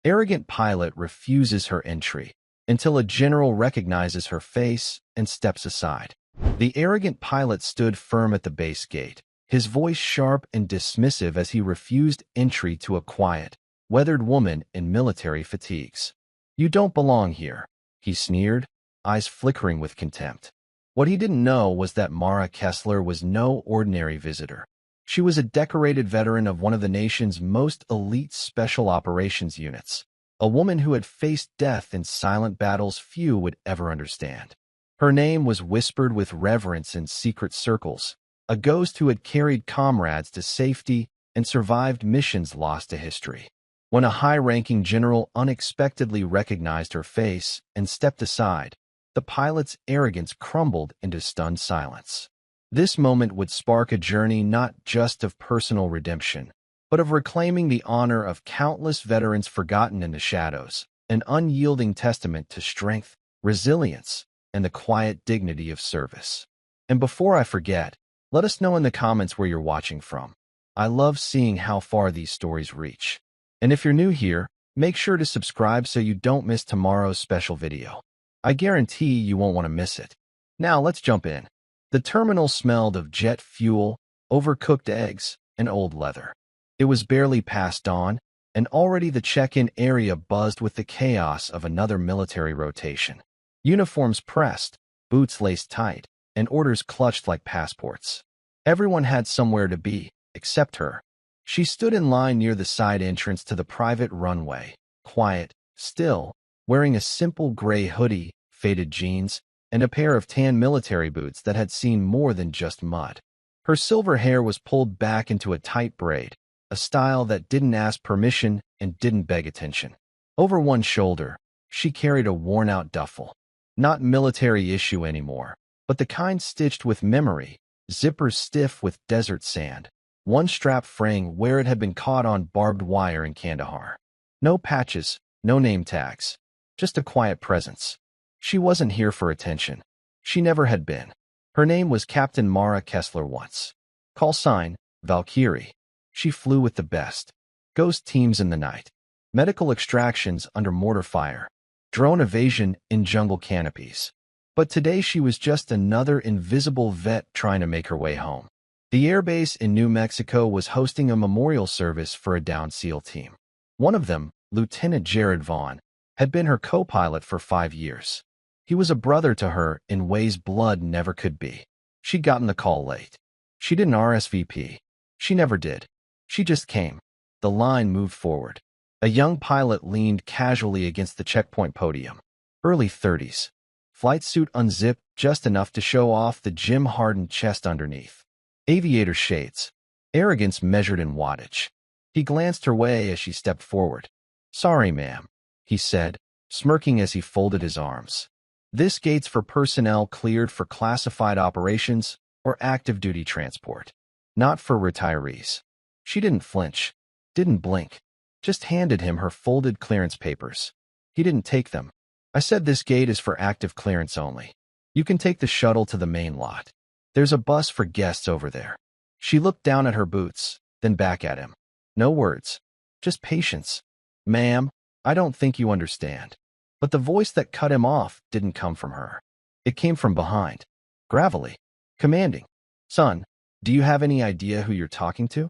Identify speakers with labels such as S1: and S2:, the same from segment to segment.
S1: Arrogant pilot refuses her entry until a general recognizes her face and steps aside. The arrogant pilot stood firm at the base gate, his voice sharp and dismissive as he refused entry to a quiet, weathered woman in military fatigues. "You don't belong here," he sneered, eyes flickering with contempt. What he didn't know was that Mara Kessler was no ordinary visitor. She was a decorated veteran of one of the nation's most elite special operations units, a woman who had faced death in silent battles few would ever understand. Her name was whispered with reverence in secret circles, a ghost who had carried comrades to safety and survived missions lost to history. When a high-ranking general unexpectedly recognized her face and stepped aside, the pilot's arrogance crumbled into stunned silence. This moment would spark a journey not just of personal redemption, but of reclaiming the honor of countless veterans forgotten in the shadows, an unyielding testament to strength, resilience, and the quiet dignity of service. And before I forget, let us know in the comments where you're watching from. I love seeing how far these stories reach. And if you're new here, make sure to subscribe so you don't miss tomorrow's special video. I guarantee you won't want to miss it. Now let's jump in. The terminal smelled of jet fuel, overcooked eggs, and old leather. It was barely past dawn, and already the check-in area buzzed with the chaos of another military rotation. Uniforms pressed, boots laced tight, and orders clutched like passports. Everyone had somewhere to be, except her. She stood in line near the side entrance to the private runway, quiet, still, wearing a simple gray hoodie, faded jeans, and a pair of tan military boots that had seen more than just mud. Her silver hair was pulled back into a tight braid, a style that didn't ask permission and didn't beg attention. Over one shoulder, she carried a worn-out duffel. Not military issue anymore, but the kind stitched with memory, zippers stiff with desert sand, one strap fraying where it had been caught on barbed wire in Kandahar. No patches, no name tags, just a quiet presence. She wasn't here for attention. She never had been. Her name was Captain Mara Kessler once. Call sign, Valkyrie. She flew with the best. Ghost teams in the night. Medical extractions under mortar fire. Drone evasion in jungle canopies. But today she was just another invisible vet trying to make her way home. The airbase in New Mexico was hosting a memorial service for a downed SEAL team. One of them, Lieutenant Jared Vaughn, had been her co-pilot for 5 years. He was a brother to her in ways blood never could be. She'd gotten the call late. She didn't RSVP. She never did. She just came. The line moved forward. A young pilot leaned casually against the checkpoint podium. Early 30s. Flight suit unzipped just enough to show off the gym-hardened chest underneath. Aviator shades. Arrogance measured in wattage. He glanced her way as she stepped forward. "Sorry, ma'am," he said, smirking as he folded his arms. "This gate's for personnel cleared for classified operations or active duty transport, not for retirees." She didn't flinch, didn't blink, just handed him her folded clearance papers. He didn't take them. "I said this gate is for active clearance only. You can take the shuttle to the main lot. There's a bus for guests over there." She looked down at her boots, then back at him. No words, just patience. "Ma'am, I don't think you understand." But the voice that cut him off didn't come from her. It came from behind, gravelly, commanding. "Son, do you have any idea who you're talking to?"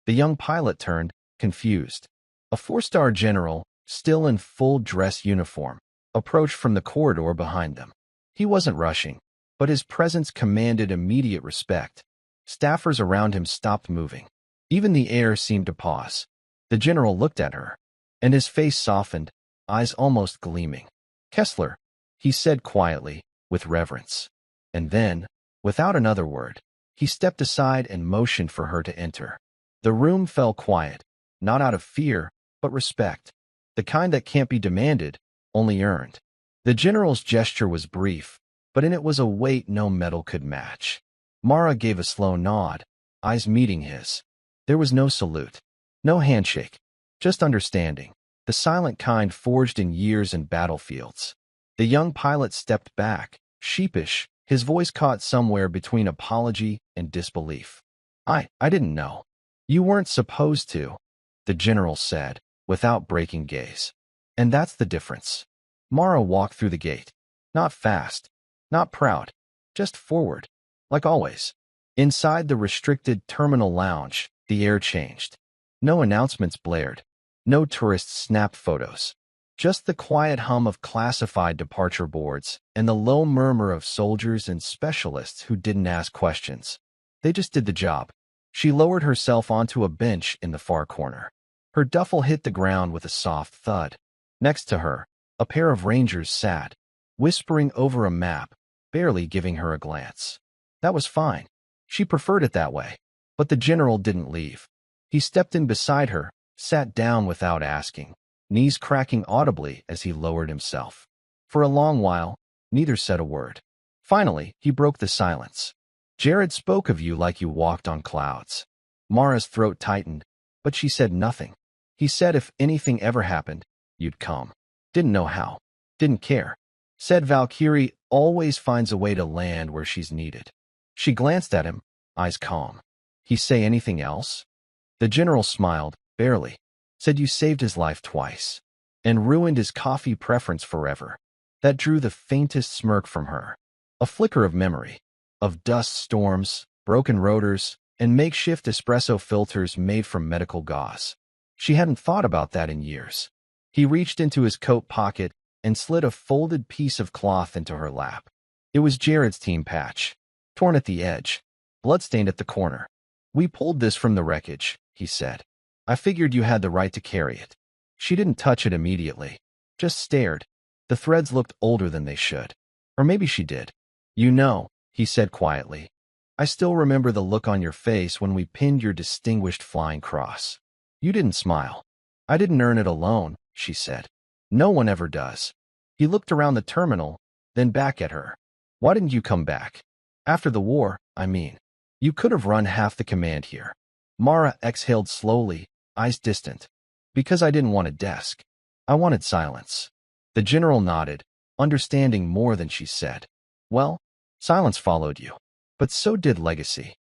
S1: The young pilot turned, confused. A 4-star general, still in full dress uniform, approached from the corridor behind them. He wasn't rushing, but his presence commanded immediate respect. Staffers around him stopped moving. Even the air seemed to pause. The general looked at her, and his face softened, eyes almost gleaming. "Kessler," he said quietly, with reverence. And then, without another word, he stepped aside and motioned for her to enter. The room fell quiet, not out of fear, but respect. The kind that can't be demanded, only earned. The general's gesture was brief, but in it was a weight no metal could match. Mara gave a slow nod, eyes meeting his. There was no salute, no handshake, just understanding, the silent kind forged in years and battlefields. The young pilot stepped back, sheepish, his voice caught somewhere between apology and disbelief. I didn't know. "You weren't supposed to," the general said, without breaking gaze. And that's the difference. Mara walked through the gate. Not fast, not proud, just forward, like always. Inside the restricted terminal lounge, the air changed. No announcements blared. No tourists snapped photos. Just the quiet hum of classified departure boards and the low murmur of soldiers and specialists who didn't ask questions. They just did the job. She lowered herself onto a bench in the far corner. Her duffel hit the ground with a soft thud. Next to her, a pair of rangers sat, whispering over a map, barely giving her a glance. That was fine. She preferred it that way. But the general didn't leave. He stepped in beside her, sat down without asking, knees cracking audibly as he lowered himself. For a long while, neither said a word. Finally, he broke the silence. Jared spoke of you like you walked on clouds. Mara's throat tightened, but she said nothing. He said if anything ever happened, you'd come. Didn't know how. Didn't care. Said Valkyrie always finds a way to land where she's needed. She glanced at him, eyes calm. He say anything else? The general smiled, barely. Said you saved his life twice. And ruined his coffee preference forever. That drew the faintest smirk from her. A flicker of memory. Of dust storms, broken rotors, and makeshift espresso filters made from medical gauze. She hadn't thought about that in years. He reached into his coat pocket and slid a folded piece of cloth into her lap. It was Jared's team patch, torn at the edge, bloodstained at the corner. We pulled this from the wreckage, he said. I figured you had the right to carry it. She didn't touch it immediately, just stared. The threads looked older than they should. Or maybe she did. You know, he said quietly. I still remember the look on your face when we pinned your distinguished flying cross. You didn't smile. I didn't earn it alone, she said. No one ever does. He looked around the terminal, then back at her. Why didn't you come back? After the war, I mean. You could have run half the command here. Mara exhaled slowly, eyes distant. Because I didn't want a desk. I wanted silence. The general nodded, understanding more than she said. Well, silence followed you. But so did legacy.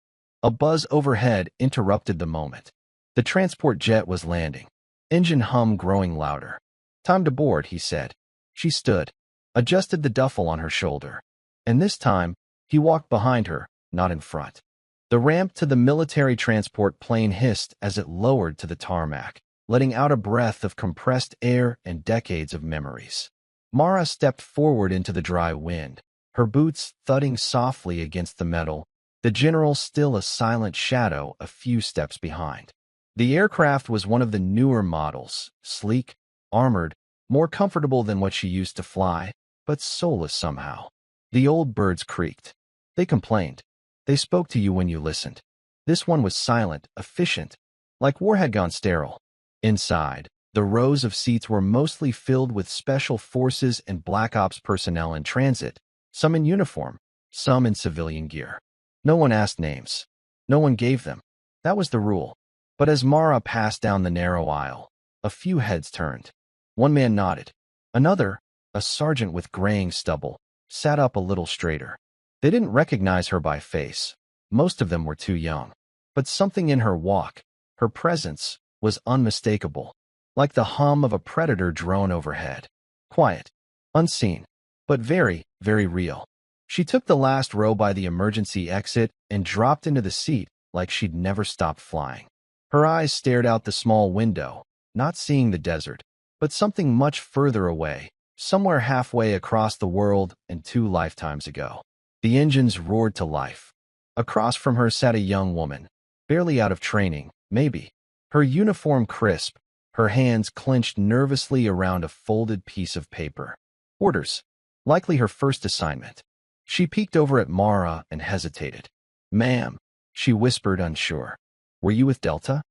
S1: A buzz overhead interrupted the moment. The transport jet was landing. Engine hum growing louder. Time to board, he said. She stood, adjusted the duffel on her shoulder. And this time, he walked behind her, not in front. The ramp to the military transport plane hissed as it lowered to the tarmac, letting out a breath of compressed air and decades of memories. Mara stepped forward into the dry wind, her boots thudding softly against the metal, the general still a silent shadow a few steps behind. The aircraft was one of the newer models, sleek, armored, more comfortable than what she used to fly, but soulless somehow. The old birds creaked. They complained. They spoke to you when you listened. This one was silent, efficient, like war had gone sterile. Inside, the rows of seats were mostly filled with special forces and black ops personnel in transit, some in uniform, some in civilian gear. No one asked names. No one gave them. That was the rule. But as Mara passed down the narrow aisle, a few heads turned. One man nodded. Another, a sergeant with graying stubble, sat up a little straighter. They didn't recognize her by face. Most of them were too young. But something in her walk, her presence, was unmistakable, like the hum of a predator drone overhead. Quiet, unseen, but very, very real. She took the last row by the emergency exit and dropped into the seat like she'd never stopped flying. Her eyes stared out the small window, not seeing the desert, but something much further away, somewhere halfway across the world and 2 lifetimes ago. The engines roared to life. Across from her sat a young woman, barely out of training, maybe. Her uniform crisp, her hands clenched nervously around a folded piece of paper. Orders. Likely her first assignment. She peeked over at Mara and hesitated. Ma'am, she whispered, unsure. Were you with Delta?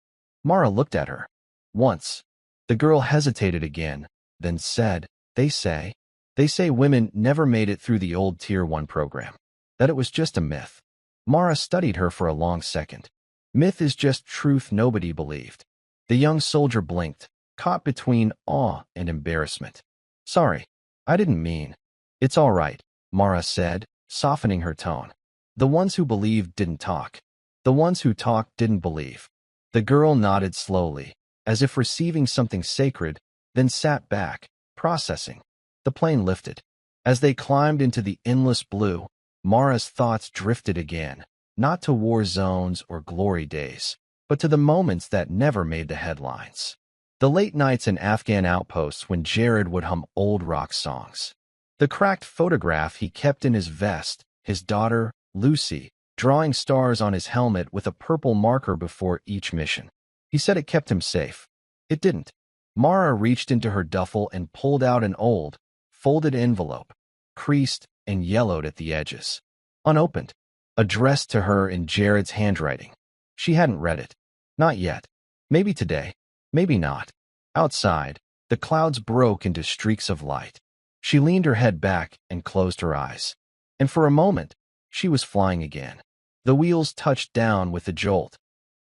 S1: Mara looked at her. Once. The girl hesitated again, then said, They say women never made it through the old Tier 1 program. That it was just a myth. Mara studied her for a long second. Myth is just truth nobody believed. The young soldier blinked, caught between awe and embarrassment. Sorry, I didn't mean. It's all right, Mara said, softening her tone. The ones who believed didn't talk. The ones who talked didn't believe. The girl nodded slowly, as if receiving something sacred, then sat back, processing. The plane lifted. As they climbed into the endless blue, Mara's thoughts drifted again, not to war zones or glory days, but to the moments that never made the headlines. The late nights in Afghan outposts when Jared would hum old rock songs. The cracked photograph he kept in his vest, his daughter, Lucy, drawing stars on his helmet with a purple marker before each mission. He said it kept him safe. It didn't. Mara reached into her duffel and pulled out an old, folded envelope, creased and yellowed at the edges. Unopened. Addressed to her in Jared's handwriting. She hadn't read it. Not yet. Maybe today. Maybe not. Outside, the clouds broke into streaks of light. She leaned her head back and closed her eyes. And for a moment, she was flying again. The wheels touched down with a jolt.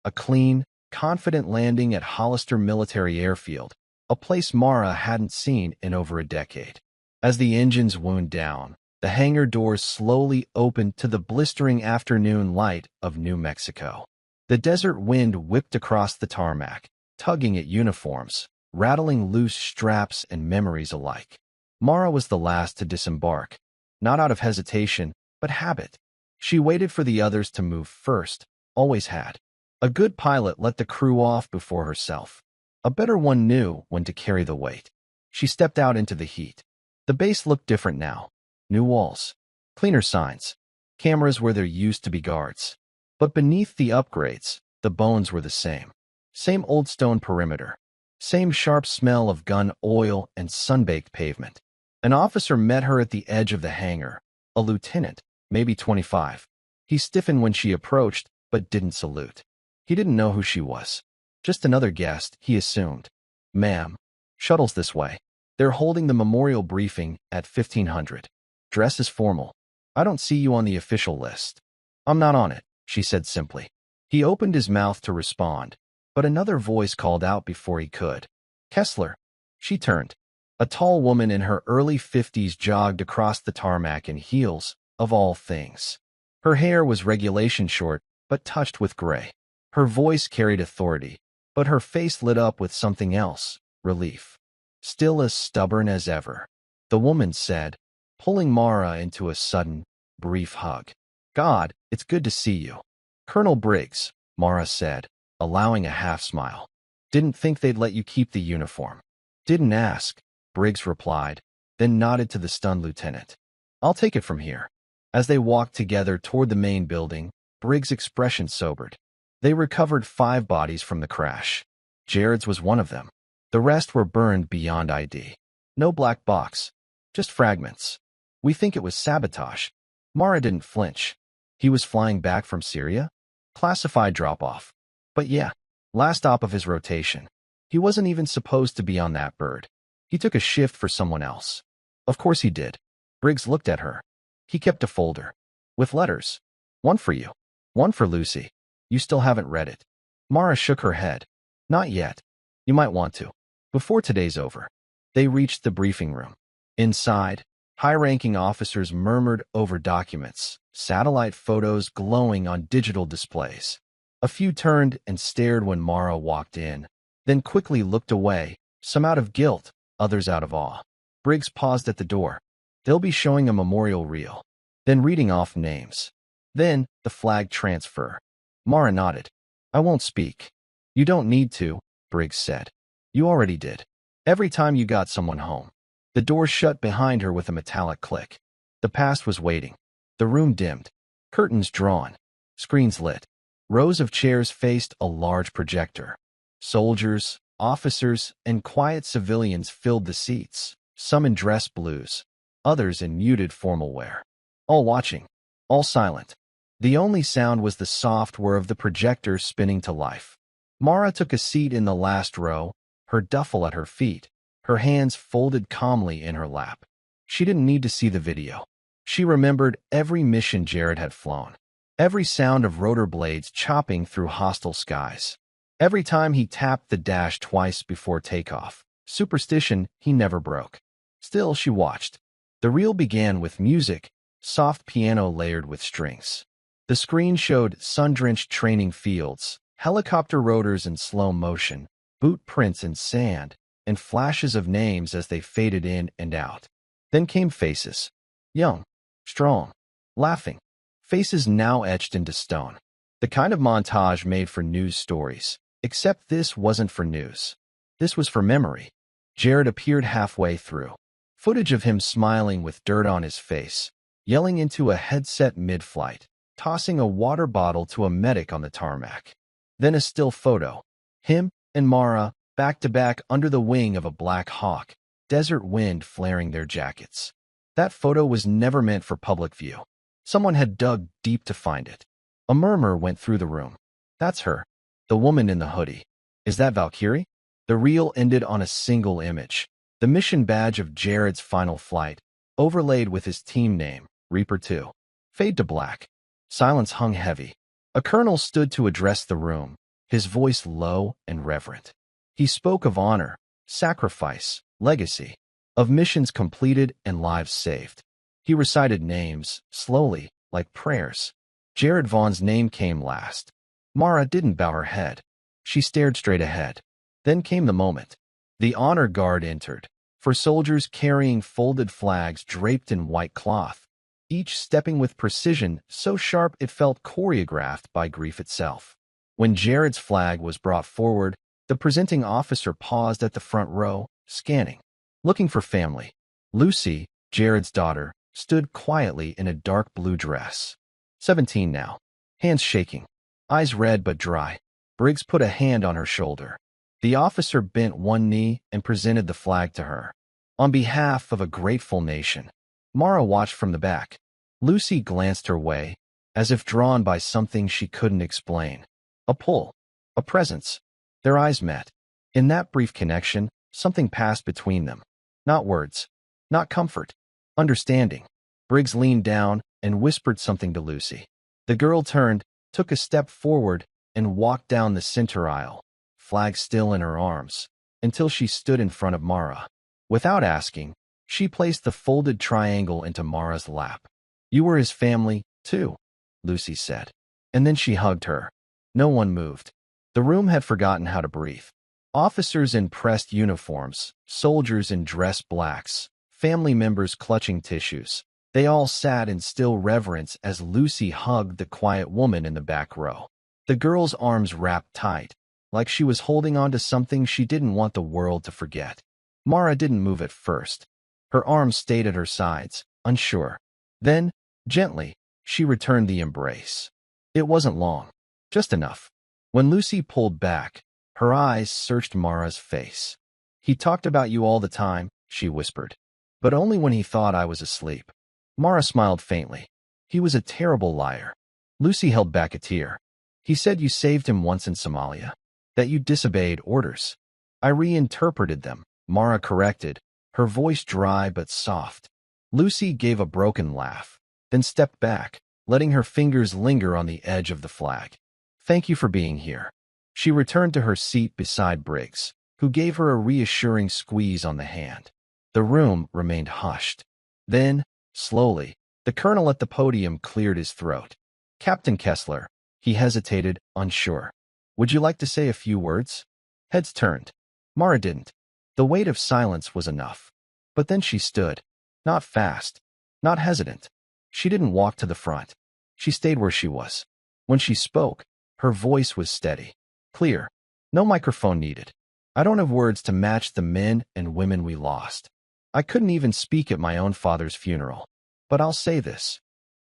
S1: A clean, confident landing at Hollister Military Airfield, a place Mara hadn't seen in over a decade. As the engines wound down, the hangar doors slowly opened to the blistering afternoon light of New Mexico. The desert wind whipped across the tarmac, tugging at uniforms, rattling loose straps and memories alike. Mara was the last to disembark, not out of hesitation, but habit. She waited for the others to move first, always had. A good pilot let the crew off before herself. A better one knew when to carry the weight. She stepped out into the heat. The base looked different now. New walls, cleaner signs, cameras where there used to be guards. But beneath the upgrades, the bones were the same. Same old stone perimeter. Same sharp smell of gun oil and sun-baked pavement. An officer met her at the edge of the hangar. A lieutenant, maybe 25. He stiffened when she approached, but didn't salute. He didn't know who she was. Just another guest, he assumed. Ma'am, shuttle's this way. They're holding the memorial briefing at 1500. Dress is formal. I don't see you on the official list. I'm not on it, she said simply. He opened his mouth to respond, but another voice called out before he could. Kessler. She turned. A tall woman in her early 50s jogged across the tarmac in heels, of all things. Her hair was regulation short, but touched with gray. Her voice carried authority, but her face lit up with something else, relief. Still as stubborn as ever, the woman said, pulling Mara into a sudden, brief hug. God, it's good to see you. Colonel Briggs, Mara said, allowing a half-smile. Didn't think they'd let you keep the uniform. Didn't ask, Briggs replied, then nodded to the stunned lieutenant. I'll take it from here. As they walked together toward the main building, Briggs' expression sobered. They recovered 5 bodies from the crash. Jared's was one of them. The rest were burned beyond ID. No black box, just fragments. We think it was sabotage. Mara didn't flinch. He was flying back from Syria? Classified drop-off. But yeah, last stop of his rotation. He wasn't even supposed to be on that bird. He took a shift for someone else. Of course he did. Briggs looked at her. He kept a folder. With letters. One for you. One for Lucy. You still haven't read it. Mara shook her head. Not yet. You might want to. Before today's over. They reached the briefing room. Inside, high-ranking officers murmured over documents, satellite photos glowing on digital displays. A few turned and stared when Mara walked in, then quickly looked away, some out of guilt, others out of awe. Briggs paused at the door. They'll be showing a memorial reel, then reading off names. Then, the flag transfer. Mara nodded. I won't speak. You don't need to, Briggs said. You already did. Every time you got someone home. The door shut behind her with a metallic click. The past was waiting. The room dimmed. Curtains drawn. Screens lit. Rows of chairs faced a large projector. Soldiers, officers, and quiet civilians filled the seats, some in dress blues, others in muted formal wear. All watching. All silent. The only sound was the soft whir of the projector spinning to life. Mara took a seat in the last row, her duffel at her feet, her hands folded calmly in her lap. She didn't need to see the video. She remembered every mission Jared had flown, every sound of rotor blades chopping through hostile skies, every time he tapped the dash twice before takeoff, superstition he never broke. Still, she watched. The reel began with music, soft piano layered with strings. The screen showed sun-drenched training fields, helicopter rotors in slow motion, boot prints in sand, and flashes of names as they faded in and out. Then came faces. Young, strong, laughing. Faces now etched into stone. The kind of montage made for news stories. Except this wasn't for news. This was for memory. Jared appeared halfway through. Footage of him smiling with dirt on his face, yelling into a headset mid-flight, tossing a water bottle to a medic on the tarmac. Then a still photo. Him and Mara, back-to-back under the wing of a Black Hawk, desert wind flaring their jackets. That photo was never meant for public view. Someone had dug deep to find it. A murmur went through the room. That's her. The woman in the hoodie. Is that Valkyrie? The reel ended on a single image. The mission badge of Jared's final flight, overlaid with his team name, Reaper 2. Fade to black. Silence hung heavy. A colonel stood to address the room, his voice low and reverent. He spoke of honor, sacrifice, legacy, of missions completed and lives saved. He recited names, slowly, like prayers. Jared Vaughn's name came last. Mara didn't bow her head. She stared straight ahead. Then came the moment. The honor guard entered, for soldiers carrying folded flags draped in white cloth, each stepping with precision so sharp it felt choreographed by grief itself. When Jared's flag was brought forward, the presenting officer paused at the front row, scanning, looking for family. Lucy, Jared's daughter, stood quietly in a dark blue dress. 17 now. Hands shaking. Eyes red but dry. Briggs put a hand on her shoulder. The officer bent one knee and presented the flag to her. On behalf of a grateful nation. Mara watched from the back. Lucy glanced her way, as if drawn by something she couldn't explain. A pull. A presence. Their eyes met. In that brief connection, something passed between them. Not words. Not comfort. Understanding. Briggs leaned down and whispered something to Lucy. The girl turned, took a step forward, and walked down the center aisle, flag still in her arms, until she stood in front of Mara. Without asking, she placed the folded triangle into Mara's lap. You were his family, too, Lucy said. And then she hugged her. No one moved. The room had forgotten how to breathe. Officers in pressed uniforms, soldiers in dress blacks, family members clutching tissues. They all sat in still reverence as Lucy hugged the quiet woman in the back row. The girl's arms wrapped tight, like she was holding on to something she didn't want the world to forget. Mara didn't move at first. Her arms stayed at her sides, unsure. Then, gently, she returned the embrace. It wasn't long, just enough. When Lucy pulled back, her eyes searched Mara's face. He talked about you all the time, she whispered, but only when he thought I was asleep. Mara smiled faintly. He was a terrible liar. Lucy held back a tear. He said you saved him once in Somalia, that you disobeyed orders. I reinterpreted them, Mara corrected, her voice dry but soft. Lucy gave a broken laugh, then stepped back, letting her fingers linger on the edge of the flag. Thank you for being here. She returned to her seat beside Briggs, who gave her a reassuring squeeze on the hand. The room remained hushed. Then, slowly, the colonel at the podium cleared his throat. Captain Kessler, he hesitated, unsure. Would you like to say a few words? Heads turned. Mara didn't. The weight of silence was enough. But then she stood. Not fast. Not hesitant. She didn't walk to the front. She stayed where she was. When she spoke, her voice was steady. Clear. No microphone needed. I don't have words to match the men and women we lost. I couldn't even speak at my own father's funeral. But I'll say this.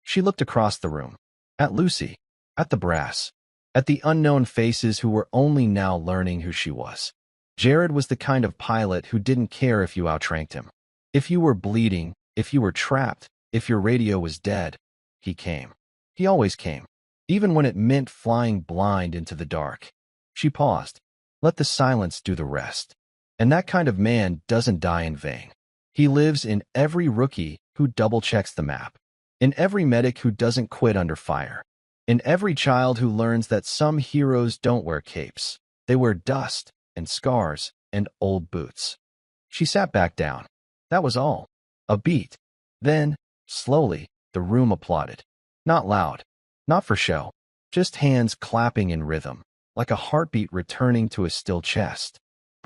S1: She looked across the room. At Lucy. At the brass. At the unknown faces who were only now learning who she was. Jared was the kind of pilot who didn't care if you outranked him. If you were bleeding, if you were trapped, if your radio was dead, he came. He always came. Even when it meant flying blind into the dark. She paused. Let the silence do the rest. And that kind of man doesn't die in vain. He lives in every rookie who double-checks the map. In every medic who doesn't quit under fire. In every child who learns that some heroes don't wear capes. They wear dust and scars and old boots. She sat back down. That was all. A beat. Then, slowly, the room applauded. Not loud. Not for show. Just hands clapping in rhythm, like a heartbeat returning to a still chest.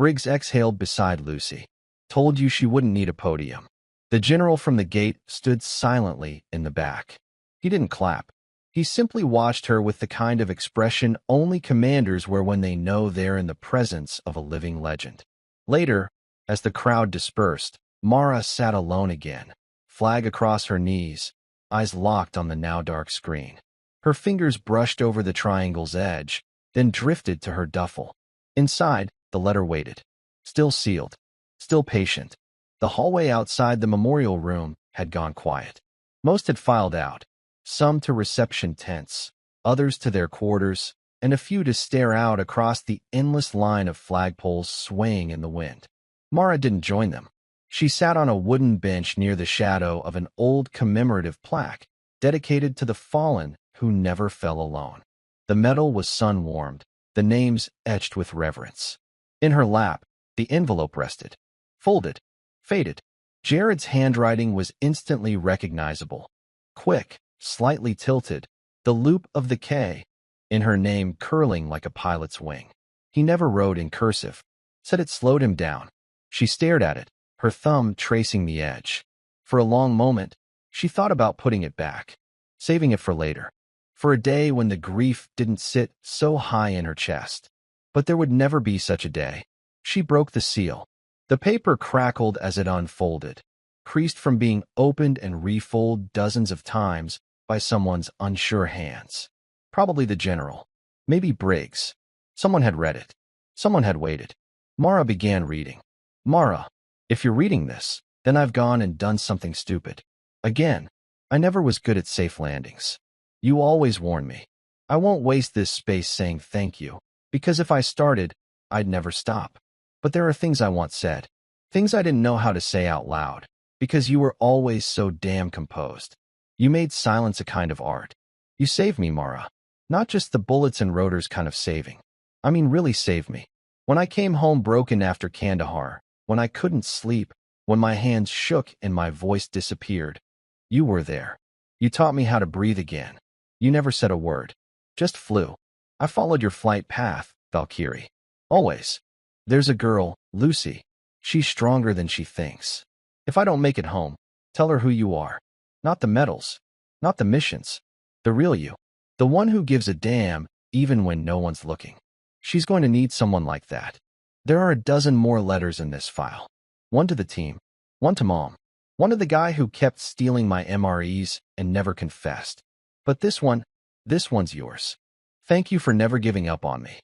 S1: Briggs exhaled beside Lucy. Told you she wouldn't need a podium. The general from the gate stood silently in the back. He didn't clap. He simply watched her with the kind of expression only commanders wear when they know they're in the presence of a living legend. Later, as the crowd dispersed, Mara sat alone again, flag across her knees, eyes locked on the now dark screen. Her fingers brushed over the triangle's edge, then drifted to her duffel. Inside, the letter waited. Still sealed. Still patient. The hallway outside the memorial room had gone quiet. Most had filed out. Some to reception tents, others to their quarters, and a few to stare out across the endless line of flagpoles swaying in the wind. Mara didn't join them. She sat on a wooden bench near the shadow of an old commemorative plaque dedicated to the fallen who never fell alone. The metal was sun-warmed, the names etched with reverence. In her lap, the envelope rested, folded, faded. Jared's handwriting was instantly recognizable. Quick, slightly tilted, the loop of the K in her name curling like a pilot's wing. He never wrote in cursive, said it slowed him down. She stared at it, her thumb tracing the edge. For a long moment, she thought about putting it back, saving it for later, for a day when the grief didn't sit so high in her chest. But there would never be such a day. She broke the seal. The paper crackled as it unfolded, creased from being opened and refolded dozens of times by someone's unsure hands. Probably the general. Maybe Briggs. Someone had read it. Someone had waited. Mara began reading. Mara, if you're reading this, then I've gone and done something stupid. Again, I never was good at safe landings. You always warn me. I won't waste this space saying thank you, because if I started, I'd never stop. But there are things I once said. Things I didn't know how to say out loud, because you were always so damn composed. You made silence a kind of art. You saved me, Mara. Not just the bullets and rotors kind of saving. I mean really saved me. When I came home broken after Kandahar, when I couldn't sleep, when my hands shook and my voice disappeared, you were there. You taught me how to breathe again. You never said a word. Just flew. I followed your flight path, Valkyrie. Always. There's a girl, Lucy. She's stronger than she thinks. If I don't make it home, tell her who you are. Not the medals. Not the missions. The real you. The one who gives a damn, even when no one's looking. She's going to need someone like that. There are a dozen more letters in this file. One to the team. One to Mom. One to the guy who kept stealing my MREs and never confessed. But this one's yours. Thank you for never giving up on me.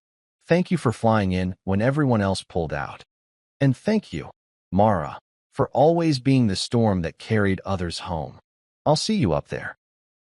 S1: Thank you for flying in when everyone else pulled out. And thank you, Mara, for always being the storm that carried others home. I'll see you up there.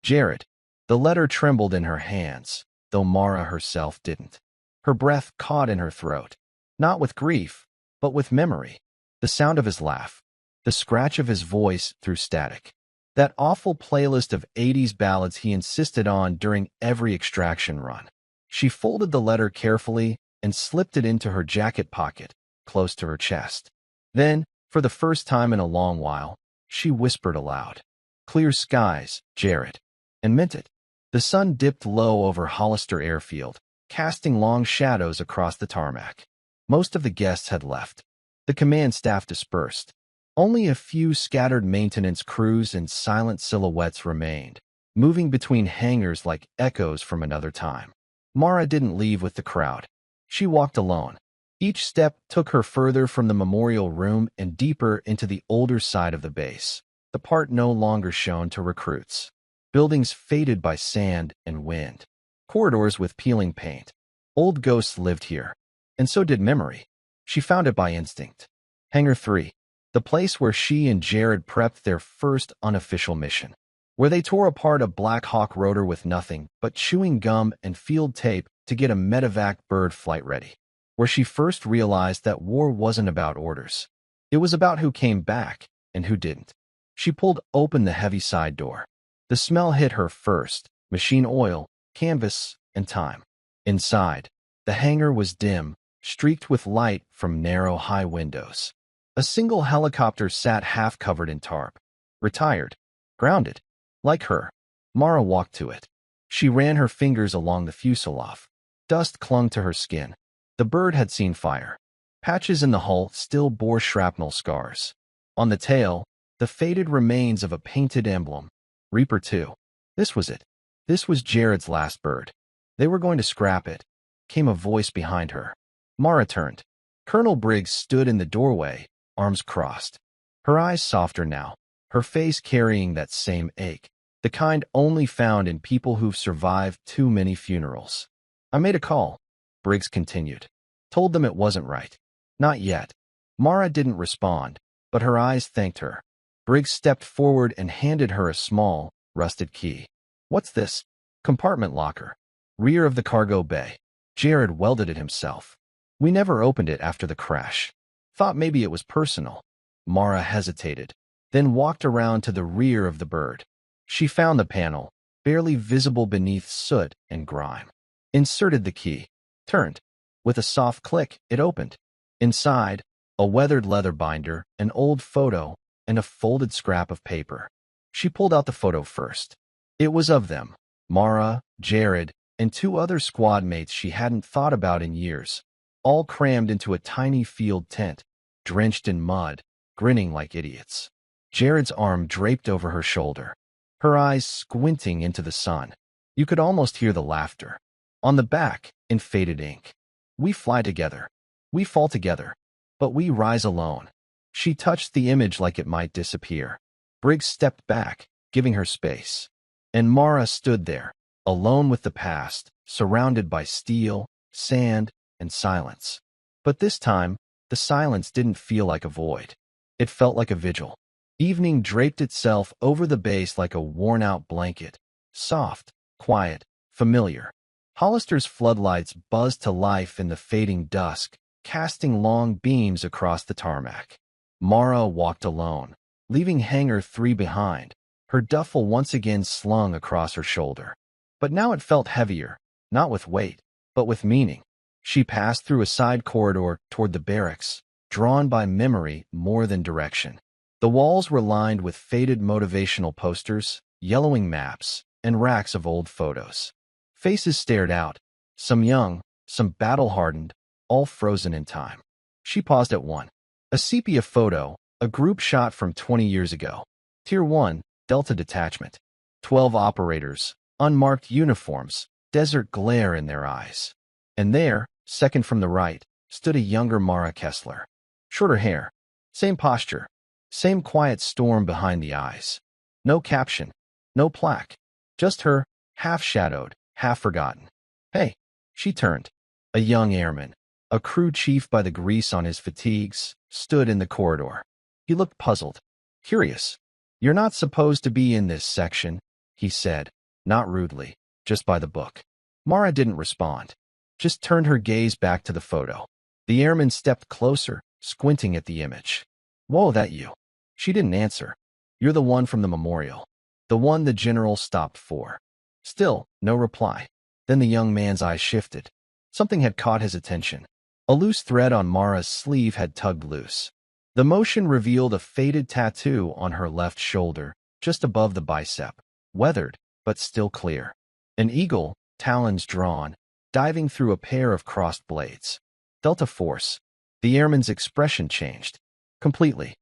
S1: Jared. The letter trembled in her hands, though Mara herself didn't. Her breath caught in her throat, not with grief, but with memory. The sound of his laugh, the scratch of his voice through static. That awful playlist of 80s ballads he insisted on during every extraction run. She folded the letter carefully and slipped it into her jacket pocket, close to her chest. Then, for the first time in a long while, she whispered aloud, "Clear skies, Jared," and meant it. The sun dipped low over Hollister Airfield, casting long shadows across the tarmac. Most of the guests had left. The command staff dispersed. Only a few scattered maintenance crews and silent silhouettes remained, moving between hangars like echoes from another time. Mara didn't leave with the crowd. She walked alone. Each step took her further from the memorial room and deeper into the older side of the base, the part no longer shown to recruits. Buildings faded by sand and wind. Corridors with peeling paint. Old ghosts lived here. And so did memory. She found it by instinct. Hangar 3. The place where she and Jared prepped their first unofficial mission. Where they tore apart a Black Hawk rotor with nothing but chewing gum and field tape to get a medevac bird flight ready. Where she first realized that war wasn't about orders. It was about who came back and who didn't. She pulled open the heavy side door. The smell hit her first, machine oil, canvas, and time. Inside, the hangar was dim, streaked with light from narrow high windows. A single helicopter sat half-covered in tarp. Retired. Grounded. Like her. Mara walked to it. She ran her fingers along the fuselage. Dust clung to her skin. The bird had seen fire. Patches in the hull still bore shrapnel scars. On the tail, the faded remains of a painted emblem. Reaper 2. This was it. This was Jared's last bird. They were going to scrap it. Came a voice behind her. Mara turned. Colonel Briggs stood in the doorway, arms crossed. Her eyes softer now, her face carrying that same ache, the kind only found in people who've survived too many funerals. I made a call, Briggs continued. Told them it wasn't right. Not yet. Mara didn't respond, but her eyes thanked her. Briggs stepped forward and handed her a small, rusted key. What's this? Compartment locker. Rear of the cargo bay. Jared welded it himself. We never opened it after the crash. Thought maybe it was personal. Mara hesitated, then walked around to the rear of the bird. She found the panel, barely visible beneath soot and grime. Inserted the key. Turned. With a soft click, it opened. Inside, a weathered leather binder, an old photo, and a folded scrap of paper. She pulled out the photo first. It was of them, Mara, Jared, and 2 other squad mates she hadn't thought about in years, all crammed into a tiny field tent, drenched in mud, grinning like idiots. Jared's arm draped over her shoulder, her eyes squinting into the sun. You could almost hear the laughter. On the back, in faded ink. We fly together. We fall together. But we rise alone. She touched the image like it might disappear. Briggs stepped back, giving her space. And Mara stood there, alone with the past, surrounded by steel, sand, and silence. But this time, the silence didn't feel like a void. It felt like a vigil. Evening draped itself over the base like a worn-out blanket. Soft, quiet, familiar. Hollister's floodlights buzzed to life in the fading dusk, casting long beams across the tarmac. Mara walked alone, leaving Hangar 3 behind, her duffel once again slung across her shoulder. But now it felt heavier, not with weight, but with meaning. She passed through a side corridor toward the barracks, drawn by memory more than direction. The walls were lined with faded motivational posters, yellowing maps, and racks of old photos. Faces stared out, some young, some battle-hardened, all frozen in time. She paused at one. A sepia photo, a group shot from 20 years ago. Tier 1, Delta Detachment. 12 operators, unmarked uniforms, desert glare in their eyes. And there, second from the right, stood a younger Mara Kessler. Shorter hair, same posture, same quiet storm behind the eyes. No caption, no plaque, just her, half-shadowed, half-forgotten. Hey, she turned. A young airman, a crew chief by the grease on his fatigues, stood in the corridor. He looked puzzled, curious. You're not supposed to be in this section, he said, not rudely, just by the book. Mara didn't respond, just turned her gaze back to the photo. The airman stepped closer, squinting at the image. Whoa, that you? She didn't answer. You're the one from the memorial. The one the general stopped for. Still, no reply. Then the young man's eyes shifted. Something had caught his attention. A loose thread on Mara's sleeve had tugged loose. The motion revealed a faded tattoo on her left shoulder, just above the bicep, weathered, but still clear. An eagle, talons drawn, diving through a pair of crossed blades. Delta Force. The airman's expression changed. Completely.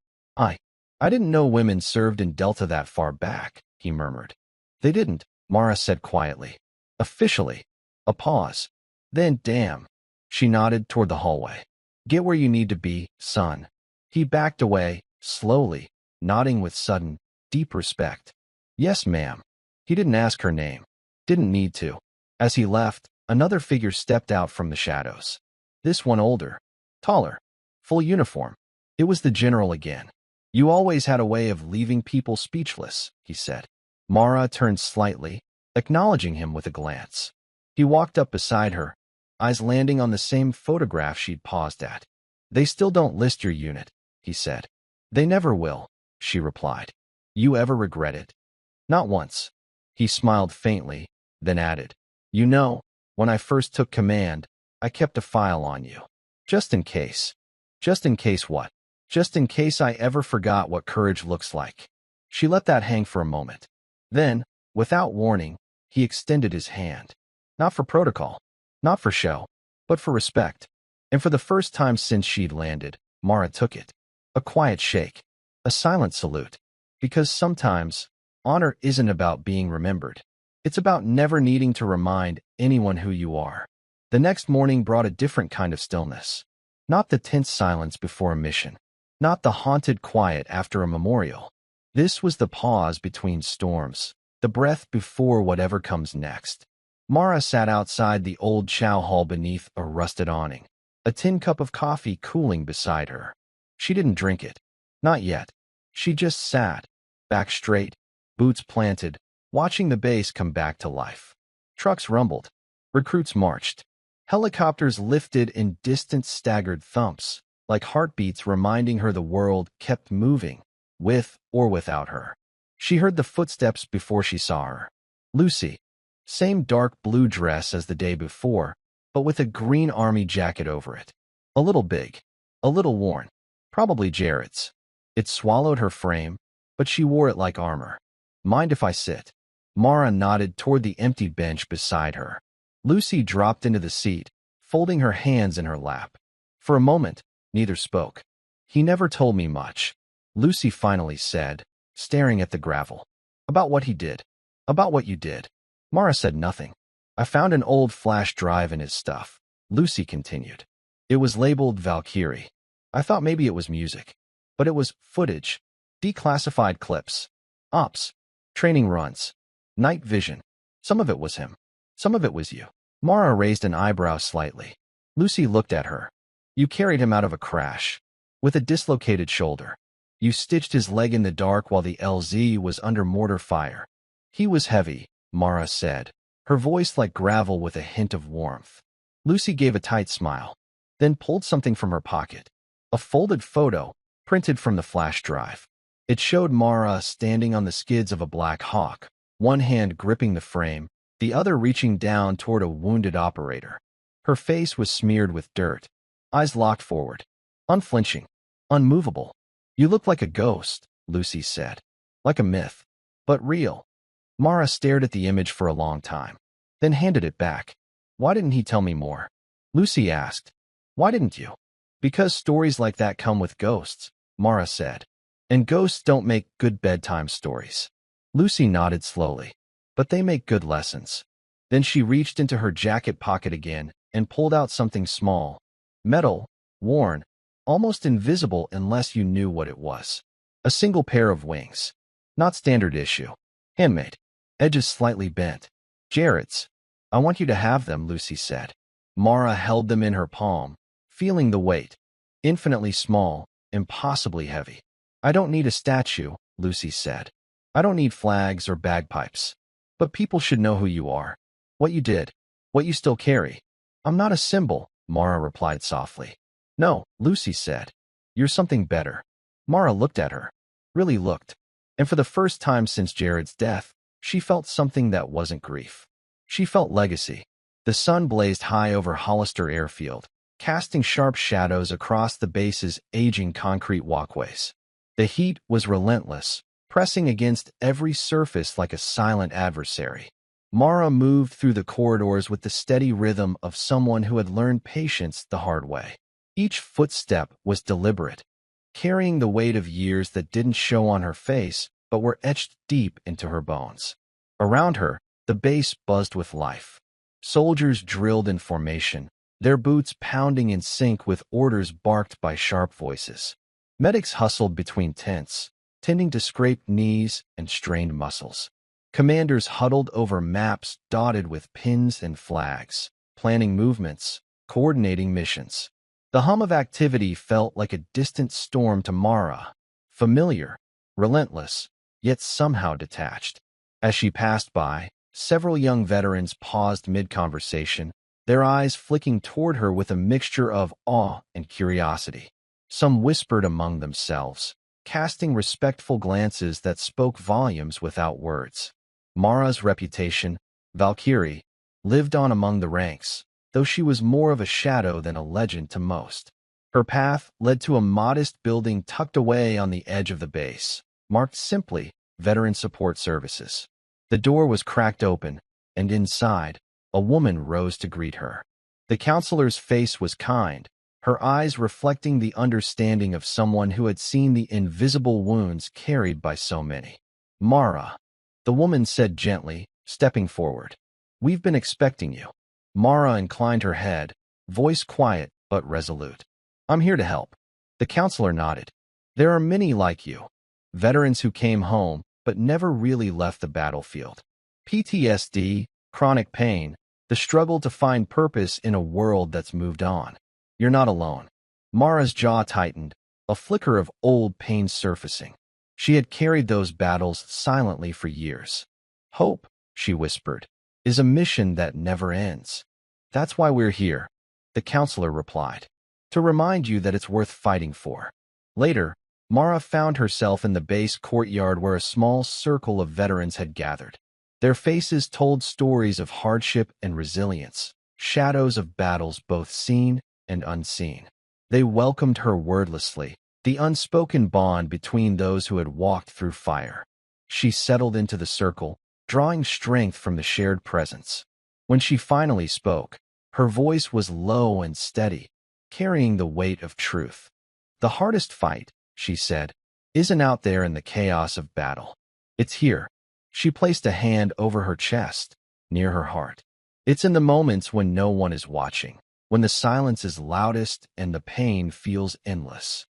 S1: I didn't know women served in Delta that far back, he murmured. They didn't, Mara said quietly. Officially. A pause. Then, damn. She nodded toward the hallway. Get where you need to be, son. He backed away, slowly, nodding with sudden, deep respect. Yes, ma'am. He didn't ask her name. Didn't need to. As he left, another figure stepped out from the shadows. This one older. Taller. Full uniform. It was the general again. You always had a way of leaving people speechless, he said. Mara turned slightly, acknowledging him with a glance. He walked up beside her, eyes landing on the same photograph she'd paused at. They still don't list your unit, he said. They never will, she replied. You ever regret it? Not once. He smiled faintly, then added, You know, when I first took command, I kept a file on you. Just in case. Just in case what? Just in case I ever forgot what courage looks like. She let that hang for a moment. Then, without warning, he extended his hand. Not for protocol, not for show, but for respect. And for the first time since she'd landed, Mara took it. A quiet shake. A silent salute. Because sometimes, honor isn't about being remembered. It's about never needing to remind anyone who you are. The next morning brought a different kind of stillness. Not the tense silence before a mission. Not the haunted quiet after a memorial. This was the pause between storms. The breath before whatever comes next. Mara sat outside the old chow hall beneath a rusted awning. A tin cup of coffee cooling beside her. She didn't drink it. Not yet. She just sat, back straight, boots planted, watching the base come back to life. Trucks rumbled. Recruits marched. Helicopters lifted in distant staggered thumps, like heartbeats reminding her the world kept moving, with or without her. She heard the footsteps before she saw her. Lucy. Same dark blue dress as the day before, but with a green army jacket over it. A little big. A little worn. Probably Jared's. It swallowed her frame, but she wore it like armor. Mind if I sit? Mara nodded toward the empty bench beside her. Lucy dropped into the seat, folding her hands in her lap. For a moment, neither spoke. He never told me much, Lucy finally said, staring at the gravel. About what he did. About what you did. Mara said nothing. I found an old flash drive in his stuff, Lucy continued. It was labeled Valkyrie. I thought maybe it was music. But it was footage. Declassified clips. Ops. Training runs. Night vision. Some of it was him. Some of it was you. Mara raised an eyebrow slightly. Lucy looked at her. You carried him out of a crash. With a dislocated shoulder. You stitched his leg in the dark while the LZ was under mortar fire. He was heavy, Mara said, her voice like gravel with a hint of warmth. Lucy gave a tight smile, then pulled something from her pocket. A folded photo, printed from the flash drive. It showed Mara standing on the skids of a Black Hawk, one hand gripping the frame, the other reaching down toward a wounded operator. Her face was smeared with dirt, eyes locked forward, unflinching, unmovable. You look like a ghost, Lucy said. Like a myth, but real. Mara stared at the image for a long time, then handed it back. Why didn't he tell me more? Lucy asked. Why didn't you? Because stories like that come with ghosts, Mara said. And ghosts don't make good bedtime stories. Lucy nodded slowly. But they make good lessons. Then she reached into her jacket pocket again and pulled out something small. Metal, worn, almost invisible unless you knew what it was. A single pair of wings. Not standard issue. Handmade. Edges slightly bent. Jared's. I want you to have them, Lucy said. Mara held them in her palm, feeling the weight. Infinitely small, impossibly heavy. I don't need a statue, Lucy said. I don't need flags or bagpipes. But people should know who you are. What you did. What you still carry. I'm not a symbol, Mara replied softly. No, Lucy said. You're something better. Mara looked at her. Really looked. And for the first time since Jared's death, she felt something that wasn't grief. She felt legacy. The sun blazed high over Hollister Airfield, casting sharp shadows across the base's aging concrete walkways. The heat was relentless, pressing against every surface like a silent adversary. Mara moved through the corridors with the steady rhythm of someone who had learned patience the hard way. Each footstep was deliberate, carrying the weight of years that didn't show on her face but were etched deep into her bones. Around her, the base buzzed with life. Soldiers drilled in formation, their boots pounding in sync with orders barked by sharp voices. Medics hustled between tents, tending to scraped knees and strained muscles. Commanders huddled over maps dotted with pins and flags, planning movements, coordinating missions. The hum of activity felt like a distant storm to Mara, familiar, relentless, yet somehow detached. As she passed by, several young veterans paused mid-conversation, their eyes flicking toward her with a mixture of awe and curiosity. Some whispered among themselves, casting respectful glances that spoke volumes without words. Mara's reputation, Valkyrie, lived on among the ranks, though she was more of a shadow than a legend to most. Her path led to a modest building tucked away on the edge of the base, marked simply Veteran Support Services. The door was cracked open, and inside, a woman rose to greet her. The counselor's face was kind, her eyes reflecting the understanding of someone who had seen the invisible wounds carried by so many. "Mara," the woman said gently, stepping forward. "We've been expecting you." Mara inclined her head, voice quiet but resolute. "I'm here to help." The counselor nodded. "There are many like you, veterans who came home but never really left the battlefield. PTSD, chronic pain, the struggle to find purpose in a world that's moved on. You're not alone." Mara's jaw tightened, a flicker of old pain surfacing. She had carried those battles silently for years. "Hope," she whispered, "is a mission that never ends. That's why we're here," the counselor replied. "To remind you that it's worth fighting for." Later, Mara found herself in the base courtyard where a small circle of veterans had gathered. Their faces told stories of hardship and resilience, shadows of battles both seen and unseen. They welcomed her wordlessly, the unspoken bond between those who had walked through fire. She settled into the circle, drawing strength from the shared presence. When she finally spoke, her voice was low and steady, carrying the weight of truth. "The hardest fight," she said, "isn't out there in the chaos of battle. It's here." She placed a hand over her chest, near her heart. "It's in the moments when no one is watching, when the silence is loudest and the pain feels endless."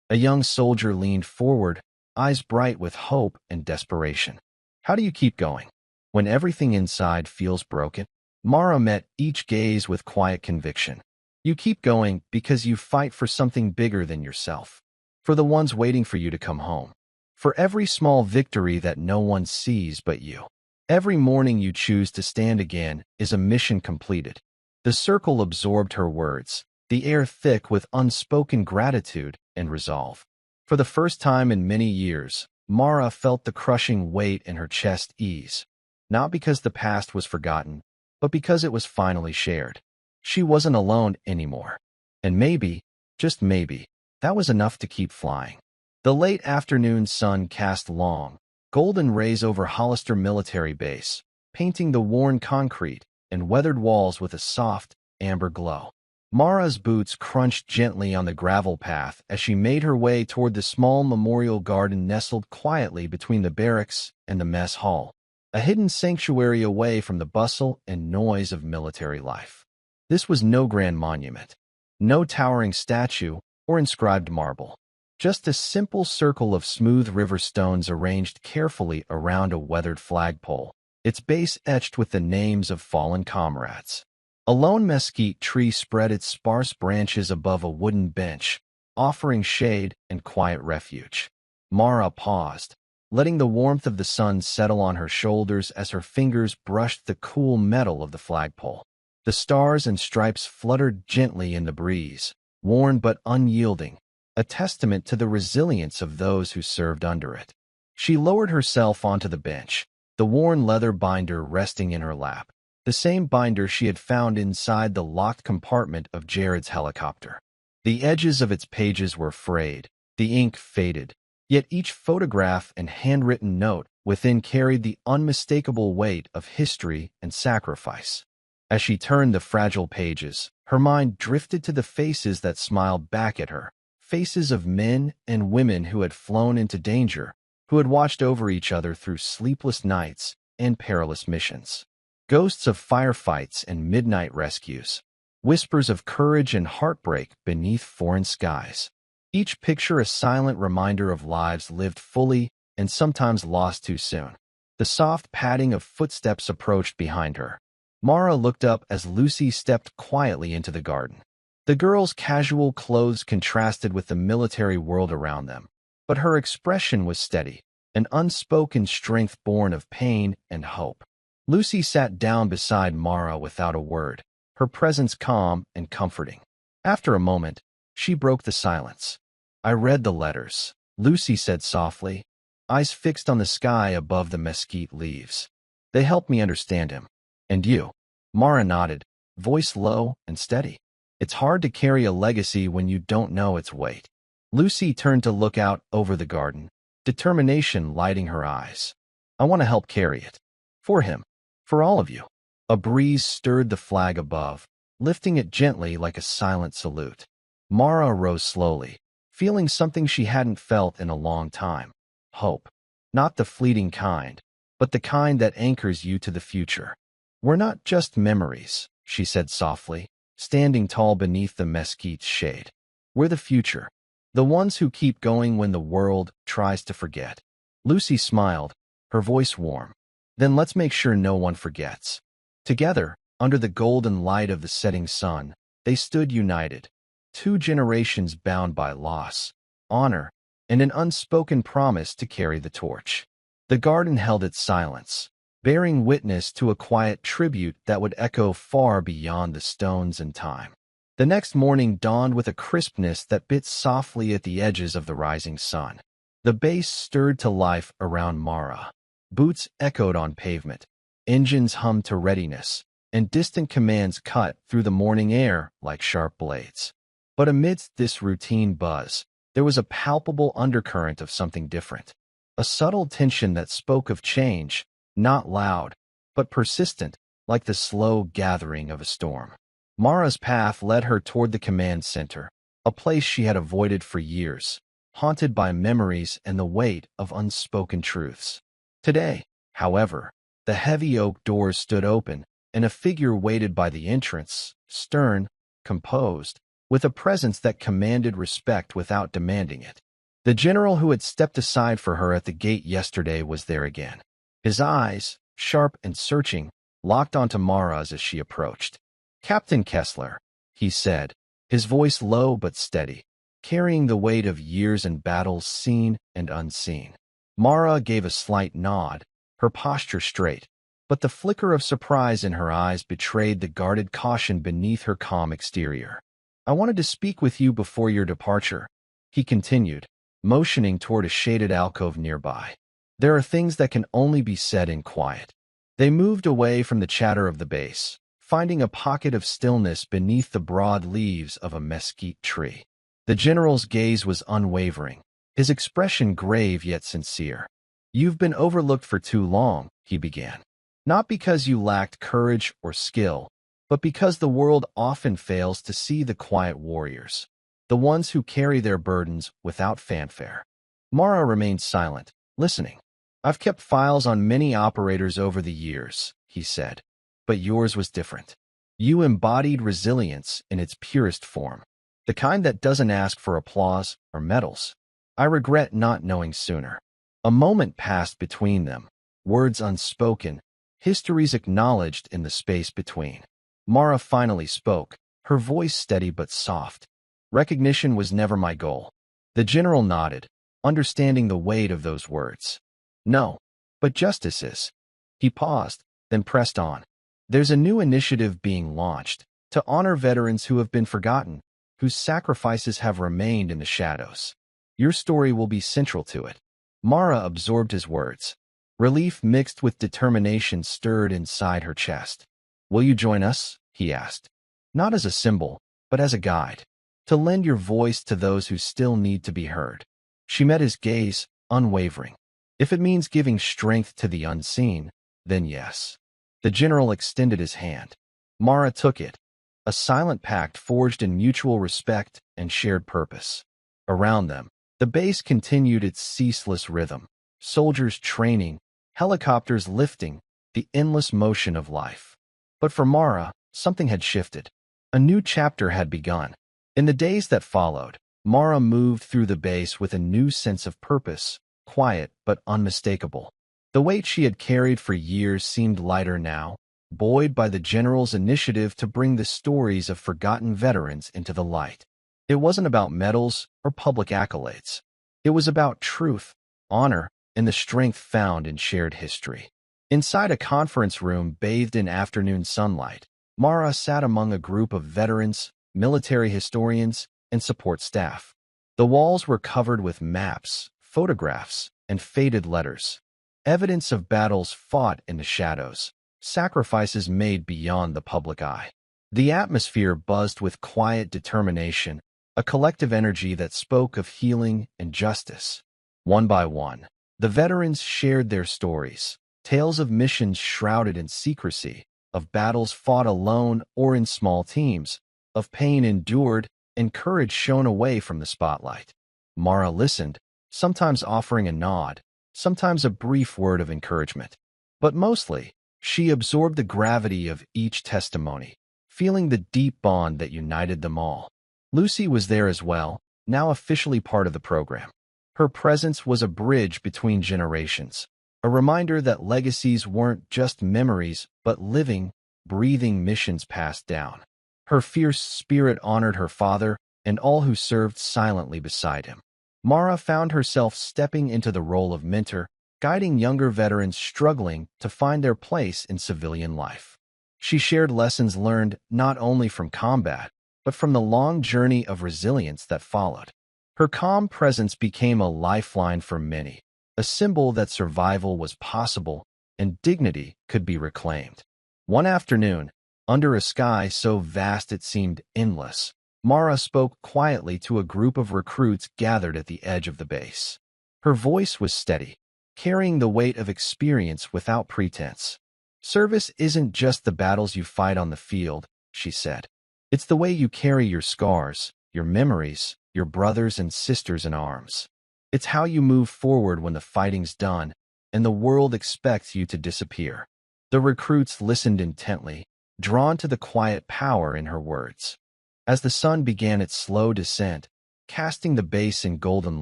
S1: A young soldier leaned forward, eyes bright with hope and desperation. "How do you keep going when everything inside feels broken?" Mara met each gaze with quiet conviction. "You keep going because you fight for something bigger than yourself, for the ones waiting for you to come home, for every small victory that no one sees but you. Every morning you choose to stand again is a mission completed." The circle absorbed her words, the air thick with unspoken gratitude and resolve. For the first time in many years, Mara felt the crushing weight in her chest ease, not because the past was forgotten, but because it was finally shared. She wasn't alone anymore. And maybe, just maybe, that was enough to keep flying. The late afternoon sun cast long, golden rays over Hollister Military Base, painting the worn concrete and weathered walls with a soft, amber glow. Mara's boots crunched gently on the gravel path as she made her way toward the small memorial garden nestled quietly between the barracks and the mess hall, a hidden sanctuary away from the bustle and noise of military life. This was no grand monument, no towering statue or inscribed marble, just a simple circle of smooth river stones arranged carefully around a weathered flagpole, its base etched with the names of fallen comrades. A lone mesquite tree spread its sparse branches above a wooden bench, offering shade and quiet refuge. Mara paused, letting the warmth of the sun settle on her shoulders as her fingers brushed the cool metal of the flagpole. The stars and stripes fluttered gently in the breeze, worn but unyielding, a testament to the resilience of those who served under it. She lowered herself onto the bench, the worn leather binder resting in her lap, the same binder she had found inside the locked compartment of Jared's helicopter. The edges of its pages were frayed, the ink faded, yet each photograph and handwritten note within carried the unmistakable weight of history and sacrifice. As she turned the fragile pages, her mind drifted to the faces that smiled back at her, faces of men and women who had flown into danger, who had watched over each other through sleepless nights and perilous missions. Ghosts of firefights and midnight rescues, whispers of courage and heartbreak beneath foreign skies. Each picture a silent reminder of lives lived fully and sometimes lost too soon. The soft padding of footsteps approached behind her. Mara looked up as Lucy stepped quietly into the garden. The girl's casual clothes contrasted with the military world around them, but her expression was steady, an unspoken strength born of pain and hope. Lucy sat down beside Mara without a word, her presence calm and comforting. After a moment, she broke the silence. "I read the letters," Lucy said softly, eyes fixed on the sky above the mesquite leaves. "They helped me understand him. And you?" Mara nodded, voice low and steady. "It's hard to carry a legacy when you don't know its weight." Lucy turned to look out over the garden, determination lighting her eyes. "I want to help carry it. For him. For all of you." A breeze stirred the flag above, lifting it gently like a silent salute. Mara rose slowly, feeling something she hadn't felt in a long time. Hope. Not the fleeting kind, but the kind that anchors you to the future. We're not just memories, she said softly, standing tall beneath the mesquite's shade. We're the future, the ones who keep going when the world tries to forget. Lucy smiled, her voice warm. Then let's make sure no one forgets. Together, under the golden light of the setting sun, they stood united. 2 generations bound by loss, honor, and an unspoken promise to carry the torch. The garden held its silence, bearing witness to a quiet tribute that would echo far beyond the stones and time. The next morning dawned with a crispness that bit softly at the edges of the rising sun. The base stirred to life around Mara. Boots echoed on pavement, engines hummed to readiness, and distant commands cut through the morning air like sharp blades. But amidst this routine buzz, there was a palpable undercurrent of something different. A subtle tension that spoke of change, not loud, but persistent, like the slow gathering of a storm. Mara's path led her toward the command center, a place she had avoided for years, haunted by memories and the weight of unspoken truths. Today, however, the heavy oak doors stood open, and a figure waited by the entrance, stern, composed, with a presence that commanded respect without demanding it. The general who had stepped aside for her at the gate yesterday was there again. His eyes, sharp and searching, locked onto Mara's as she approached. "Captain Kessler," he said, his voice low but steady, carrying the weight of years and battles seen and unseen. Mara gave a slight nod, her posture straight, but the flicker of surprise in her eyes betrayed the guarded caution beneath her calm exterior. "I wanted to speak with you before your departure," he continued, motioning toward a shaded alcove nearby. "There are things that can only be said in quiet." They moved away from the chatter of the base, finding a pocket of stillness beneath the broad leaves of a mesquite tree. The general's gaze was unwavering, his expression grave yet sincere. "You've been overlooked for too long," he began. "Not because you lacked courage or skill, but because the world often fails to see the quiet warriors, the ones who carry their burdens without fanfare." Mara remained silent, listening. "I've kept files on many operators over the years," he said, "but yours was different. You embodied resilience in its purest form, the kind that doesn't ask for applause or medals. I regret not knowing sooner." A moment passed between them, words unspoken, histories acknowledged in the space between. Mara finally spoke, her voice steady but soft. "Recognition was never my goal." The general nodded, understanding the weight of those words. "No, but justice is." He paused, then pressed on. "There's a new initiative being launched to honor veterans who have been forgotten, whose sacrifices have remained in the shadows. Your story will be central to it." Mara absorbed his words. Relief mixed with determination stirred inside her chest. "Will you join us?" he asked. "Not as a symbol, but as a guide, to lend your voice to those who still need to be heard." She met his gaze, unwavering. "If it means giving strength to the unseen, then yes." The general extended his hand. Mara took it, a silent pact forged in mutual respect and shared purpose. Around them, the base continued its ceaseless rhythm, soldiers training, helicopters lifting, the endless motion of life. But for Mara, something had shifted. A new chapter had begun. In the days that followed, Mara moved through the base with a new sense of purpose, quiet but unmistakable. The weight she had carried for years seemed lighter now, buoyed by the general's initiative to bring the stories of forgotten veterans into the light. It wasn't about medals or public accolades. It was about truth, honor, and the strength found in shared history. Inside a conference room bathed in afternoon sunlight, Mara sat among a group of veterans, military historians, and support staff. The walls were covered with maps, photographs, and faded letters, evidence of battles fought in the shadows, sacrifices made beyond the public eye. The atmosphere buzzed with quiet determination, a collective energy that spoke of healing and justice. One by one, the veterans shared their stories, tales of missions shrouded in secrecy, of battles fought alone or in small teams, of pain endured and courage shone away from the spotlight. Mara listened, sometimes offering a nod, sometimes a brief word of encouragement. But mostly, she absorbed the gravity of each testimony, feeling the deep bond that united them all. Lucy was there as well, now officially part of the program. Her presence was a bridge between generations, a reminder that legacies weren't just memories, but living, breathing missions passed down. Her fierce spirit honored her father and all who served silently beside him. Mara found herself stepping into the role of mentor, guiding younger veterans struggling to find their place in civilian life. She shared lessons learned not only from combat, but from the long journey of resilience that followed. Her calm presence became a lifeline for many, a symbol that survival was possible and dignity could be reclaimed. One afternoon, under a sky so vast it seemed endless, Mara spoke quietly to a group of recruits gathered at the edge of the base. Her voice was steady, carrying the weight of experience without pretense. "Service isn't just the battles you fight on the field," she said. "It's the way you carry your scars, your memories, your brothers and sisters in arms. It's how you move forward when the fighting's done and the world expects you to disappear." The recruits listened intently, drawn to the quiet power in her words. As the sun began its slow descent, casting the base in golden